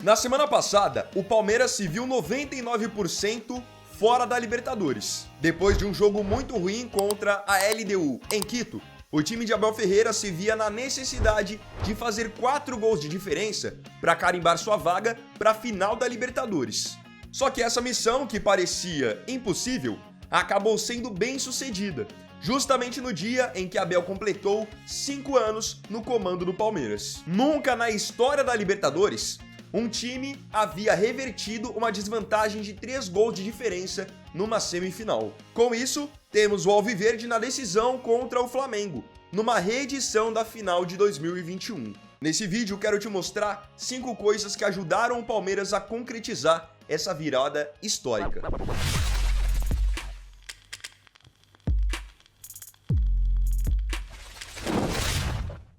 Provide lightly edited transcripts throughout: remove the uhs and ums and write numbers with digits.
Na semana passada, o Palmeiras se viu 99% fora da Libertadores. Depois de um jogo muito ruim contra a LDU em Quito, o time de Abel Ferreira se via na necessidade de fazer 4 gols de diferença para carimbar sua vaga para a final da Libertadores. Só que essa missão, que parecia impossível, acabou sendo bem sucedida, justamente no dia em que Abel completou 5 anos no comando do Palmeiras. Nunca na história da Libertadores um time havia revertido uma desvantagem de 3 gols de diferença numa semifinal. Com isso, temos o Alviverde na decisão contra o Flamengo, numa reedição da final de 2021. Nesse vídeo quero te mostrar 5 coisas que ajudaram o Palmeiras a concretizar essa virada histórica.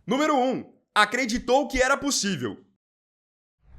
Número 1. Acreditou que era possível.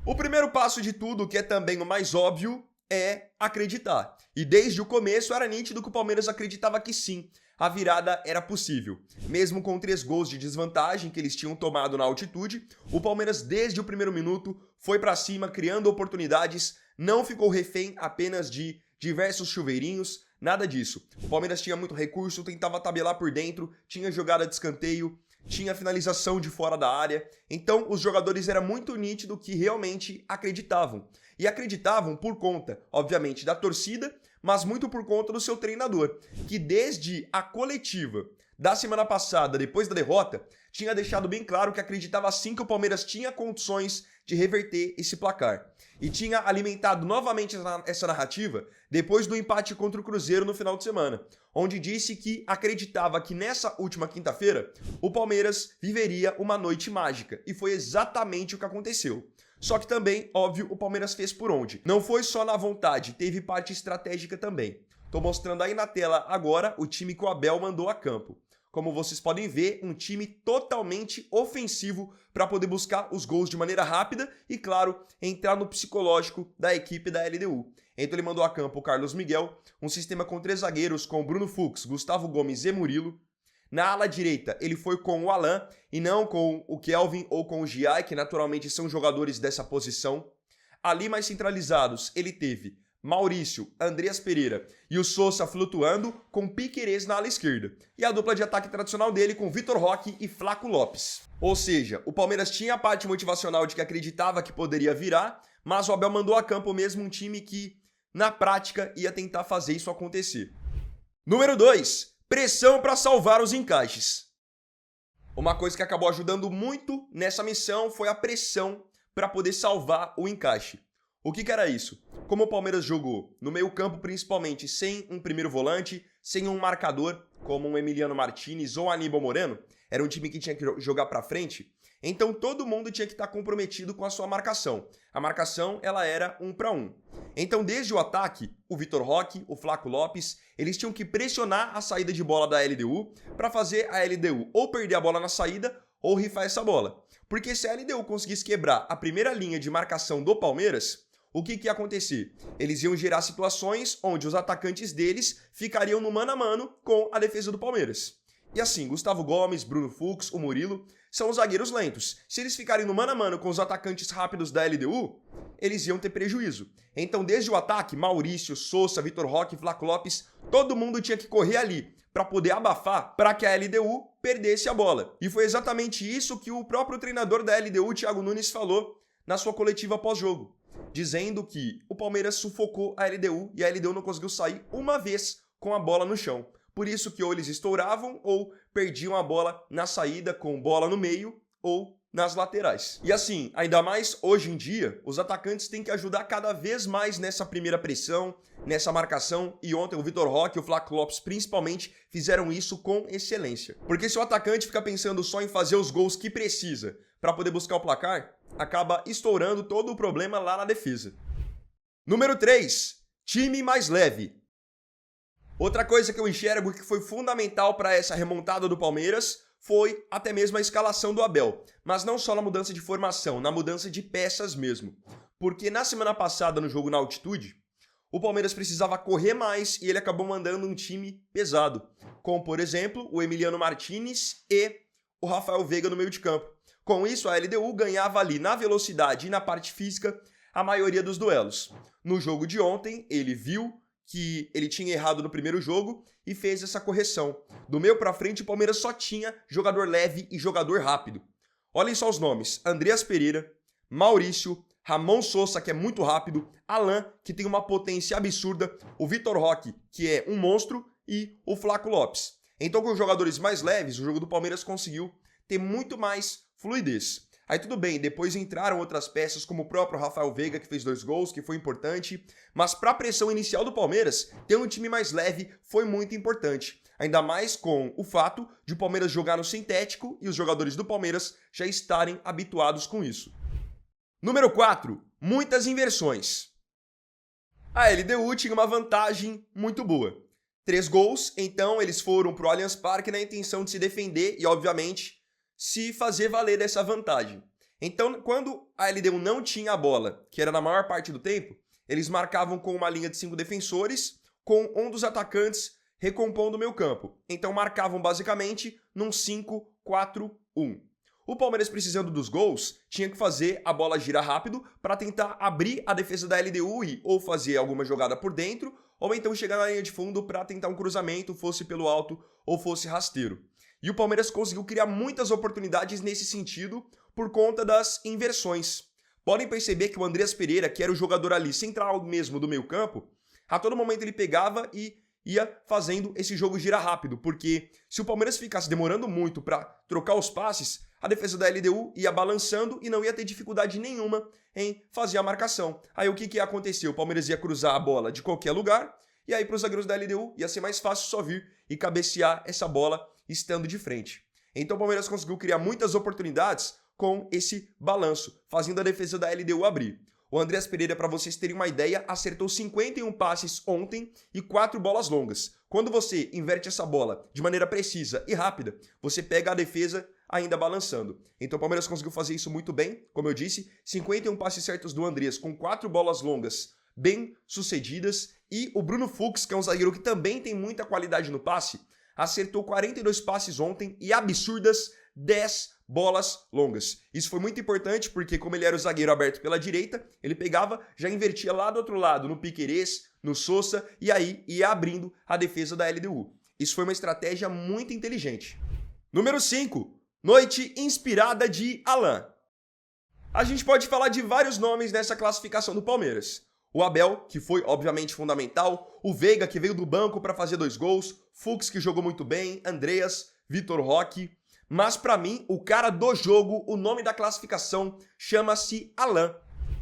O primeiro passo de tudo, que é também o mais óbvio, é acreditar. E desde o começo era nítido que o Palmeiras acreditava que sim, a virada era possível. Mesmo com 3 gols de desvantagem que eles tinham tomado na altitude, o Palmeiras desde o primeiro minuto foi pra cima, criando oportunidades, não ficou refém apenas de diversos chuveirinhos, nada disso. O Palmeiras tinha muito recurso, tentava tabelar por dentro, tinha jogada de escanteio, tinha finalização de fora da área, então os jogadores era muito nítido que realmente acreditavam. E acreditavam por conta, obviamente, da torcida, mas muito por conta do seu treinador, que desde a coletiva da semana passada, depois da derrota, tinha deixado bem claro que acreditava sim que o Palmeiras tinha condições de reverter esse placar. E tinha alimentado novamente essa narrativa depois do empate contra o Cruzeiro no final de semana, onde disse que acreditava que nessa última quinta-feira o Palmeiras viveria uma noite mágica. E foi exatamente o que aconteceu. Só que também, óbvio, o Palmeiras fez por onde? Não foi só na vontade, teve parte estratégica também. Tô mostrando aí na tela agora o time que o Abel mandou a campo. Como vocês podem ver, um time totalmente ofensivo para poder buscar os gols de maneira rápida e, claro, entrar no psicológico da equipe da LDU. Então ele mandou a campo o Carlos Miguel, um sistema com 3 zagueiros com Bruno Fux, Gustavo Gomes e Murilo. Na ala direita, ele foi com o Alan e não com o Kelvin ou com o Giai, que naturalmente são jogadores dessa posição. Ali mais centralizados, ele teve Maurício, Andreas Pereira e o Sousa flutuando com Piquerez na ala esquerda. E a dupla de ataque tradicional dele com Vitor Roque e Flaco Lopes. Ou seja, o Palmeiras tinha a parte motivacional de que acreditava que poderia virar, mas o Abel mandou a campo mesmo um time que, na prática, ia tentar fazer isso acontecer. Número 2. Pressão para salvar os encaixes. Uma coisa que acabou ajudando muito nessa missão foi a pressão para poder salvar o encaixe. O que era isso? Como o Palmeiras jogou no meio-campo, principalmente sem um primeiro volante, sem um marcador, como um Emiliano Martinez ou Aníbal Moreno, era um time que tinha que jogar para frente, então todo mundo tinha que estar comprometido com a sua marcação. A marcação, ela era 1 para 1. Então, desde o ataque, o Vitor Roque, o Flaco Lopes, eles tinham que pressionar a saída de bola da LDU para fazer a LDU ou perder a bola na saída ou rifar essa bola. Porque se a LDU conseguisse quebrar a primeira linha de marcação do Palmeiras, o que ia acontecer? Eles iam gerar situações onde os atacantes deles ficariam no mano a mano com a defesa do Palmeiras. E assim, Gustavo Gomes, Bruno Fux, o Murilo são os zagueiros lentos. Se eles ficarem no mano a mano com os atacantes rápidos da LDU, eles iam ter prejuízo. Então, desde o ataque, Maurício, Sousa, Vitor Roque, Flaco Lopes, todo mundo tinha que correr ali para poder abafar para que a LDU perdesse a bola. E foi exatamente isso que o próprio treinador da LDU, Thiago Nunes, falou na sua coletiva pós-jogo, dizendo que o Palmeiras sufocou a LDU e a LDU não conseguiu sair uma vez com a bola no chão. Por isso que ou eles estouravam ou perdiam a bola na saída com bola no meio ou nas laterais. E assim, ainda mais hoje em dia, os atacantes têm que ajudar cada vez mais nessa primeira pressão, nessa marcação, e ontem o Vitor Roque e o Flaco Lopes principalmente fizeram isso com excelência. Porque se o atacante fica pensando só em fazer os gols que precisa para poder buscar o placar, acaba estourando todo o problema lá na defesa. Número 3. Time mais leve. Outra coisa que eu enxergo que foi fundamental para essa remontada do Palmeiras foi até mesmo a escalação do Abel. Mas não só na mudança de formação, na mudança de peças mesmo. Porque na semana passada, no jogo na altitude, o Palmeiras precisava correr mais e ele acabou mandando um time pesado. Como, por exemplo, o Emiliano Martinez e o Rafael Veiga no meio de campo. Com isso, a LDU ganhava ali na velocidade e na parte física, a maioria dos duelos. No jogo de ontem, ele viu que ele tinha errado no primeiro jogo e fez essa correção. Do meio pra frente, o Palmeiras só tinha jogador leve e jogador rápido. Olhem só os nomes: Andreas Pereira, Maurício, Ramon Sosa, que é muito rápido, Alan, que tem uma potência absurda, o Vitor Roque, que é um monstro, e o Flaco Lopes. Então, com os jogadores mais leves, o jogo do Palmeiras conseguiu ter muito mais fluidez. Aí tudo bem, depois entraram outras peças, como o próprio Rafael Veiga, que fez 2 gols, que foi importante, mas para a pressão inicial do Palmeiras, ter um time mais leve foi muito importante. Ainda mais com o fato de o Palmeiras jogar no sintético e os jogadores do Palmeiras já estarem habituados com isso. Número 4. Muitas inversões. A LDU tinha uma vantagem muito boa. 3 gols, então eles foram para o Allianz Parque na intenção de se defender e, obviamente, se fazer valer dessa vantagem. Então, quando a LDU não tinha a bola, que era na maior parte do tempo, eles marcavam com uma linha de 5 defensores, com um dos atacantes recompondo o meio campo. Então, marcavam basicamente num 5-4-1. O Palmeiras, precisando dos gols, tinha que fazer a bola girar rápido para tentar abrir a defesa da LDU e ou fazer alguma jogada por dentro, ou então chegar na linha de fundo para tentar um cruzamento, fosse pelo alto ou fosse rasteiro. E o Palmeiras conseguiu criar muitas oportunidades nesse sentido por conta das inversões. Podem perceber que o Andreas Pereira, que era o jogador ali central mesmo do meio campo, a todo momento ele pegava e ia fazendo esse jogo girar rápido, porque se o Palmeiras ficasse demorando muito para trocar os passes, a defesa da LDU ia balançando e não ia ter dificuldade nenhuma em fazer a marcação. Aí o que ia acontecer? O Palmeiras ia cruzar a bola de qualquer lugar, e aí para os zagueiros da LDU ia ser mais fácil só vir e cabecear essa bola estando de frente. Então o Palmeiras conseguiu criar muitas oportunidades com esse balanço, fazendo a defesa da LDU abrir. O Andreas Pereira, para vocês terem uma ideia, acertou 51 passes ontem e 4 bolas longas. Quando você inverte essa bola de maneira precisa e rápida, você pega a defesa ainda balançando. Então o Palmeiras conseguiu fazer isso muito bem, como eu disse, 51 passes certos do Andreas com 4 bolas longas bem sucedidas, e o Bruno Fux, que é um zagueiro que também tem muita qualidade no passe, acertou 42 passes ontem e absurdas 10 bolas longas. Isso foi muito importante porque, como ele era o zagueiro aberto pela direita, ele pegava, já invertia lá do outro lado, no Piquerez, no Sosa, e aí ia abrindo a defesa da LDU. Isso foi uma estratégia muito inteligente. Número 5. Noite inspirada de Alan. A gente pode falar de vários nomes nessa classificação do Palmeiras. O Abel, que foi obviamente fundamental, o Veiga, que veio do banco para fazer 2 gols, Fux, que jogou muito bem, Andreas, Vitor Roque. Mas para mim, o cara do jogo, o nome da classificação, chama-se Alan.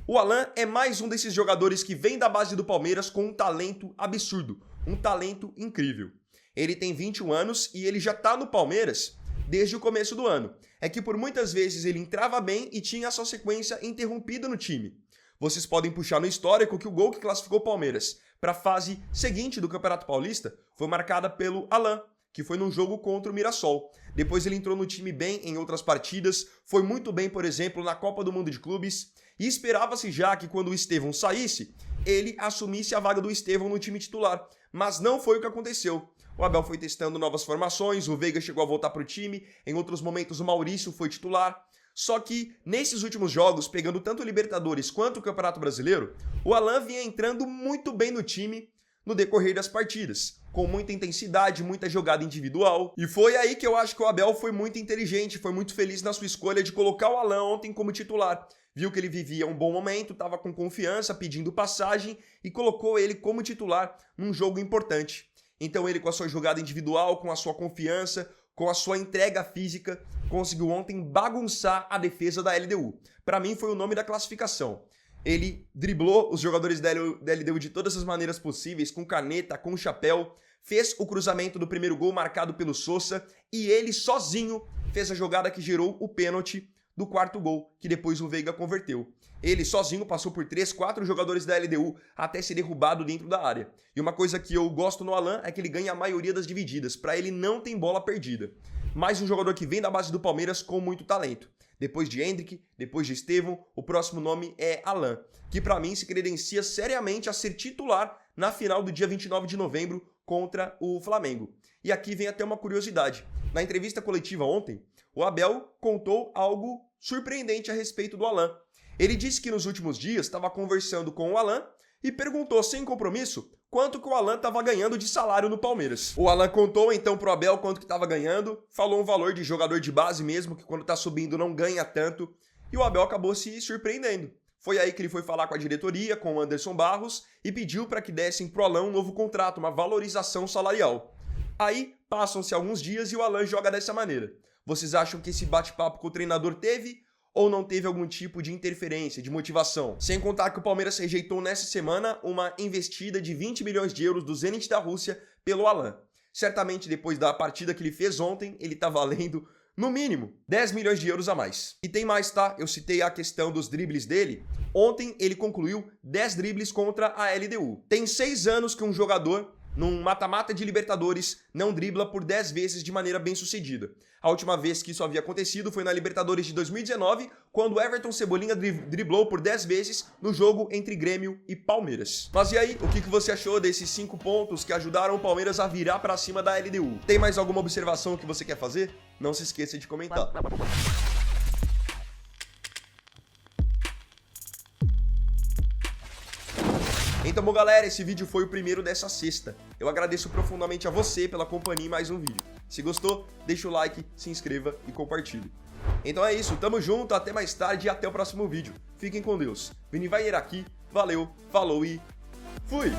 O Alan é mais um desses jogadores que vem da base do Palmeiras com um talento absurdo, um talento incrível. Ele tem 21 anos e ele já tá no Palmeiras desde o começo do ano. É que por muitas vezes ele entrava bem e tinha a sua sequência interrompida no time. Vocês podem puxar no histórico que o gol que classificou o Palmeiras para a fase seguinte do Campeonato Paulista foi marcada pelo Alan, que foi num jogo contra o Mirassol. Depois ele entrou no time bem em outras partidas, foi muito bem, por exemplo, na Copa do Mundo de Clubes, e esperava-se já que quando o Estevão saísse, ele assumisse a vaga do Estevão no time titular, mas não foi o que aconteceu. O Abel foi testando novas formações, o Veiga chegou a voltar para o time, em outros momentos o Maurício foi titular. Só que, nesses últimos jogos, pegando tanto o Libertadores quanto o Campeonato Brasileiro, o Alan vinha entrando muito bem no time no decorrer das partidas, com muita intensidade, muita jogada individual. E foi aí que eu acho que o Abel foi muito inteligente, foi muito feliz na sua escolha de colocar o Alan ontem como titular. Viu que ele vivia um bom momento, estava com confiança, pedindo passagem e colocou ele como titular num jogo importante. Então ele, com a sua jogada individual, com a sua confiança, com a sua entrega física, conseguiu ontem bagunçar a defesa da LDU. Para mim foi o nome da classificação. Ele driblou os jogadores da LDU de todas as maneiras possíveis, com caneta, com chapéu, fez o cruzamento do primeiro gol marcado pelo Sosa e ele sozinho fez a jogada que gerou o pênalti do 4º gol, que depois o Veiga converteu. Ele sozinho passou por 3, 4 jogadores da LDU até ser derrubado dentro da área. E uma coisa que eu gosto no Alan é que ele ganha a maioria das divididas. Para ele não tem bola perdida. Mais um jogador que vem da base do Palmeiras com muito talento. Depois de Hendrick, depois de Estevão, o próximo nome é Alan, que para mim se credencia seriamente a ser titular na final do dia 29 de novembro contra o Flamengo. E aqui vem até uma curiosidade. Na entrevista coletiva ontem, o Abel contou algo surpreendente a respeito do Alan. Ele disse que nos últimos dias estava conversando com o Alan e perguntou sem compromisso quanto que o Alan estava ganhando de salário no Palmeiras. O Alan contou então pro Abel quanto que estava ganhando, falou um valor de jogador de base mesmo, que quando tá subindo não ganha tanto, e o Abel acabou se surpreendendo. Foi aí que ele foi falar com a diretoria, com o Anderson Barros, e pediu para que dessem pro Alan um novo contrato, uma valorização salarial. Aí, passam-se alguns dias e o Alan joga dessa maneira. Vocês acham que esse bate-papo com o treinador teve ou não teve algum tipo de interferência, de motivação? Sem contar que o Palmeiras rejeitou nessa semana uma investida de 20 milhões de euros do Zenit da Rússia pelo Alan. Certamente depois da partida que ele fez ontem, ele tá valendo no mínimo 10 milhões de euros a mais. E tem mais, tá? Eu citei a questão dos dribles dele. Ontem ele concluiu 10 dribles contra a LDU. Tem 6 anos que um jogador, num mata-mata de Libertadores, não dribla por 10 vezes de maneira bem sucedida. A última vez que isso havia acontecido foi na Libertadores de 2019, quando Everton Cebolinha driblou por 10 vezes no jogo entre Grêmio e Palmeiras. Mas e aí, o que você achou desses 5 pontos que ajudaram o Palmeiras a virar para cima da LDU? Tem mais alguma observação que você quer fazer? Não se esqueça de comentar. Então, bom, galera, esse vídeo foi o primeiro dessa sexta. Eu agradeço profundamente a você pela companhia em mais um vídeo. Se gostou, deixa o like, se inscreva e compartilhe. Então é isso, tamo junto, até mais tarde e até o próximo vídeo. Fiquem com Deus. Vini Vaier aqui, valeu, falou e fui!